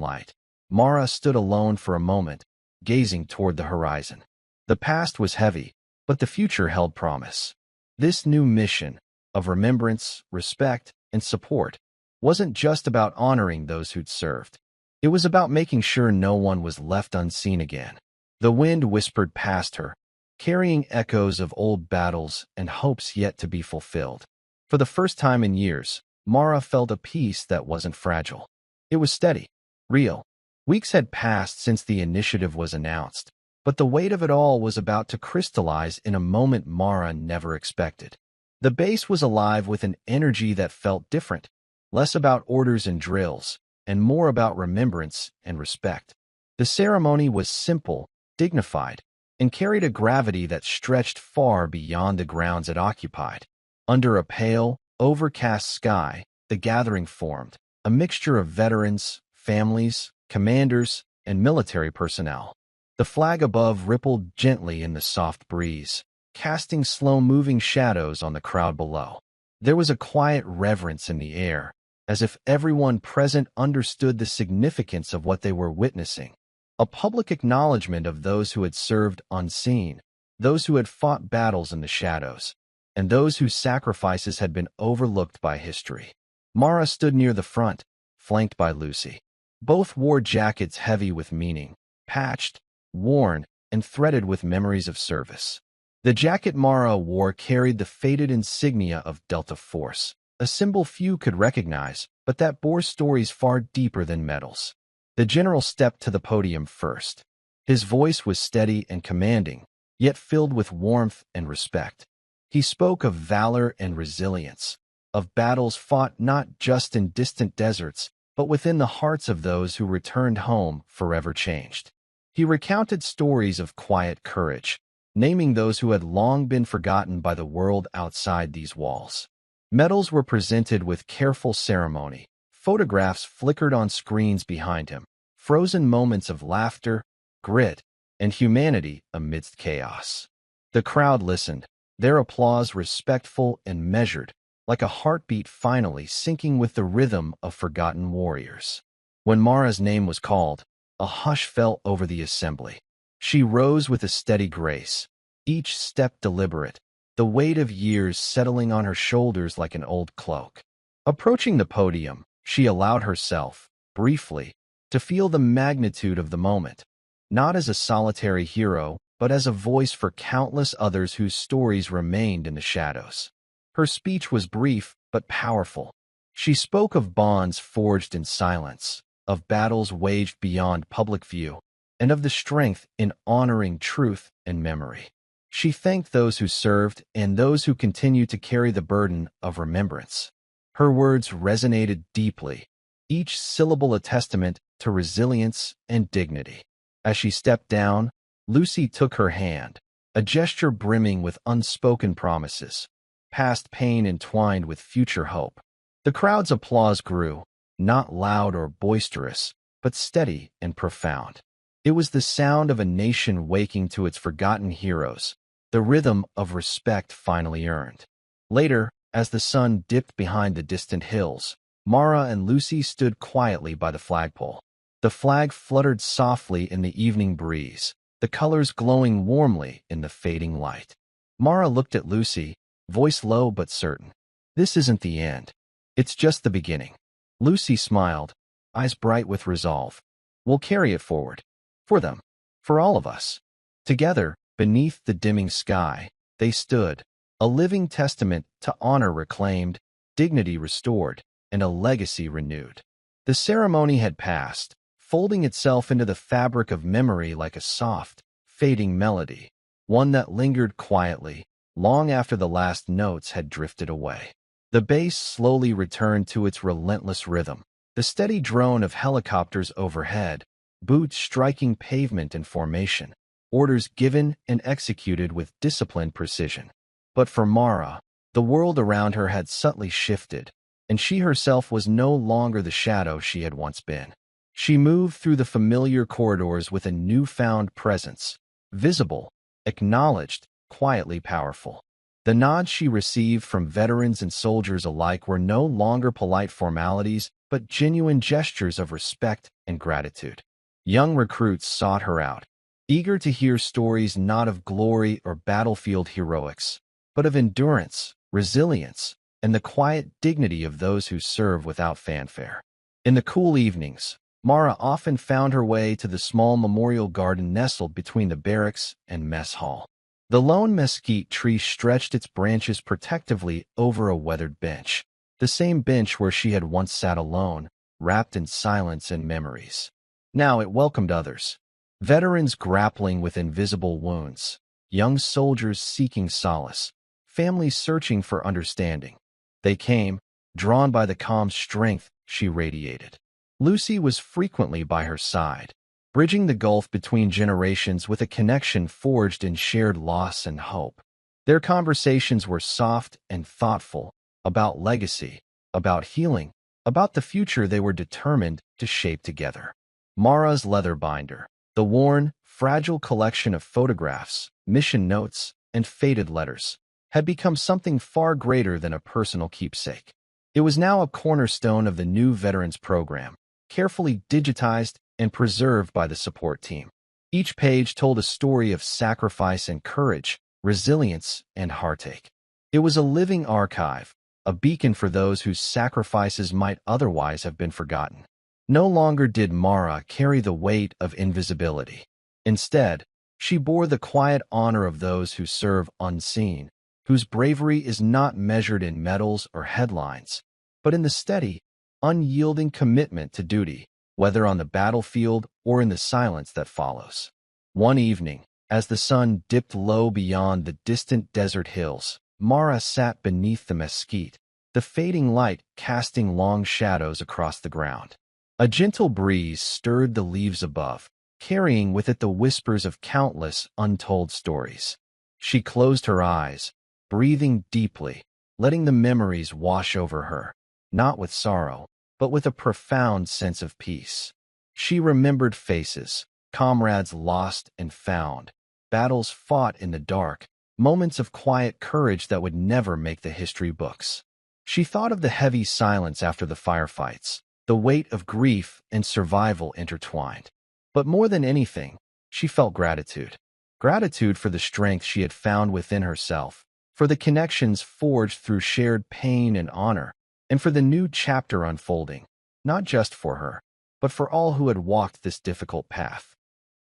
S1: light, Mara stood alone for a moment, gazing toward the horizon. The past was heavy, but the future held promise. This new mission, of remembrance, respect, and support, wasn't just about honoring those who'd served. It was about making sure no one was left unseen again. The wind whispered past her, carrying echoes of old battles and hopes yet to be fulfilled. For the first time in years, Mara felt a peace that wasn't fragile. It was steady, real. Weeks had passed since the initiative was announced, but the weight of it all was about to crystallize in a moment Mara never expected. The base was alive with an energy that felt different, less about orders and drills, and more about remembrance and respect. The ceremony was simple, dignified, and carried a gravity that stretched far beyond the grounds it occupied. Under a pale, overcast sky, the gathering formed, a mixture of veterans, families, commanders, and military personnel. The flag above rippled gently in the soft breeze, casting slow-moving shadows on the crowd below. There was a quiet reverence in the air, as if everyone present understood the significance of what they were witnessing. A public acknowledgement of those who had served unseen, those who had fought battles in the shadows, and those whose sacrifices had been overlooked by history. Mara stood near the front, flanked by Lucy. Both wore jackets heavy with meaning, patched, worn, and threaded with memories of service. The jacket Mara wore carried the faded insignia of Delta Force, a symbol few could recognize, but that bore stories far deeper than medals. The general stepped to the podium first. His voice was steady and commanding, yet filled with warmth and respect. He spoke of valor and resilience, of battles fought not just in distant deserts, but within the hearts of those who returned home forever changed. He recounted stories of quiet courage, naming those who had long been forgotten by the world outside these walls. Medals were presented with careful ceremony. Photographs flickered on screens behind him, frozen moments of laughter, grit, and humanity amidst chaos. The crowd listened, their applause respectful and measured, like a heartbeat finally syncing with the rhythm of forgotten warriors. When Mara's name was called, a hush fell over the assembly. She rose with a steady grace, each step deliberate, the weight of years settling on her shoulders like an old cloak. Approaching the podium, she allowed herself, briefly, to feel the magnitude of the moment, not as a solitary hero, but as a voice for countless others whose stories remained in the shadows. Her speech was brief but powerful. She spoke of bonds forged in silence, of battles waged beyond public view, and of the strength in honoring truth and memory. She thanked those who served and those who continue to carry the burden of remembrance. Her words resonated deeply, each syllable a testament to resilience and dignity. As she stepped down, Lucy took her hand, a gesture brimming with unspoken promises, past pain entwined with future hope. The crowd's applause grew, not loud or boisterous, but steady and profound. It was the sound of a nation waking to its forgotten heroes, the rhythm of respect finally earned. Later, as the sun dipped behind the distant hills, Mara and Lucy stood quietly by the flagpole. The flag fluttered softly in the evening breeze, the colors glowing warmly in the fading light. Mara looked at Lucy, voice low but certain. "This isn't the end. It's just the beginning." Lucy smiled, eyes bright with resolve. "We'll carry it forward. For them. For all of us." Together, beneath the dimming sky, they stood, a living testament to honor reclaimed, dignity restored, and a legacy renewed. The ceremony had passed, folding itself into the fabric of memory like a soft, fading melody, one that lingered quietly, long after the last notes had drifted away. The bass slowly returned to its relentless rhythm, the steady drone of helicopters overhead, boots striking pavement in formation, orders given and executed with disciplined precision. But for Mara, the world around her had subtly shifted, and she herself was no longer the shadow she had once been. She moved through the familiar corridors with a newfound presence, visible, acknowledged, quietly powerful. The nods she received from veterans and soldiers alike were no longer polite formalities, but genuine gestures of respect and gratitude. Young recruits sought her out, eager to hear stories not of glory or battlefield heroics, but of endurance, resilience, and the quiet dignity of those who serve without fanfare. In the cool evenings, Mara often found her way to the small memorial garden nestled between the barracks and mess hall. The lone mesquite tree stretched its branches protectively over a weathered bench, the same bench where she had once sat alone, wrapped in silence and memories. Now it welcomed others, veterans grappling with invisible wounds, young soldiers seeking solace, families searching for understanding. They came, drawn by the calm strength she radiated. Lucy was frequently by her side, bridging the gulf between generations with a connection forged in shared loss and hope. Their conversations were soft and thoughtful, about legacy, about healing, about the future they were determined to shape together. Mara's leather binder, the worn, fragile collection of photographs, mission notes, and faded letters, had become something far greater than a personal keepsake. It was now a cornerstone of the new Veterans Program, carefully digitized and preserved by the support team. Each page told a story of sacrifice and courage, resilience and heartache. It was a living archive, a beacon for those whose sacrifices might otherwise have been forgotten. No longer did Mara carry the weight of invisibility. Instead, she bore the quiet honor of those who serve unseen, whose bravery is not measured in medals or headlines, but in the steady, unyielding commitment to duty, whether on the battlefield or in the silence that follows. One evening, as the sun dipped low beyond the distant desert hills, Mara sat beneath the mesquite, the fading light casting long shadows across the ground. A gentle breeze stirred the leaves above, carrying with it the whispers of countless untold stories. She closed her eyes, breathing deeply, letting the memories wash over her, not with sorrow, but with a profound sense of peace. She remembered faces, comrades lost and found, battles fought in the dark, moments of quiet courage that would never make the history books. She thought of the heavy silence after the firefights, the weight of grief and survival intertwined. But more than anything, she felt gratitude. Gratitude for the strength she had found within herself, for the connections forged through shared pain and honor, and for the new chapter unfolding, not just for her, but for all who had walked this difficult path.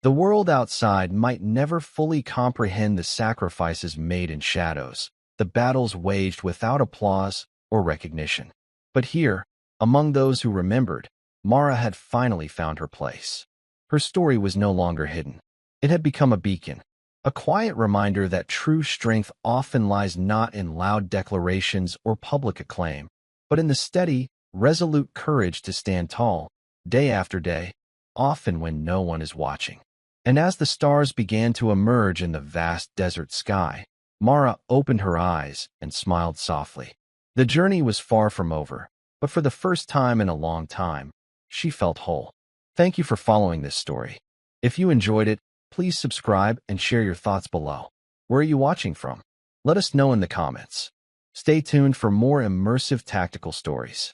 S1: The world outside might never fully comprehend the sacrifices made in shadows, the battles waged without applause or recognition. But here, among those who remembered, Mara had finally found her place. Her story was no longer hidden. It had become a beacon, a quiet reminder that true strength often lies not in loud declarations or public acclaim, but in the steady, resolute courage to stand tall, day after day, often when no one is watching. And as the stars began to emerge in the vast desert sky, Mara opened her eyes and smiled softly. The journey was far from over, but for the first time in a long time, she felt whole. Thank you for following this story. If you enjoyed it, please subscribe and share your thoughts below. Where are you watching from? Let us know in the comments. Stay tuned for more immersive tactical stories.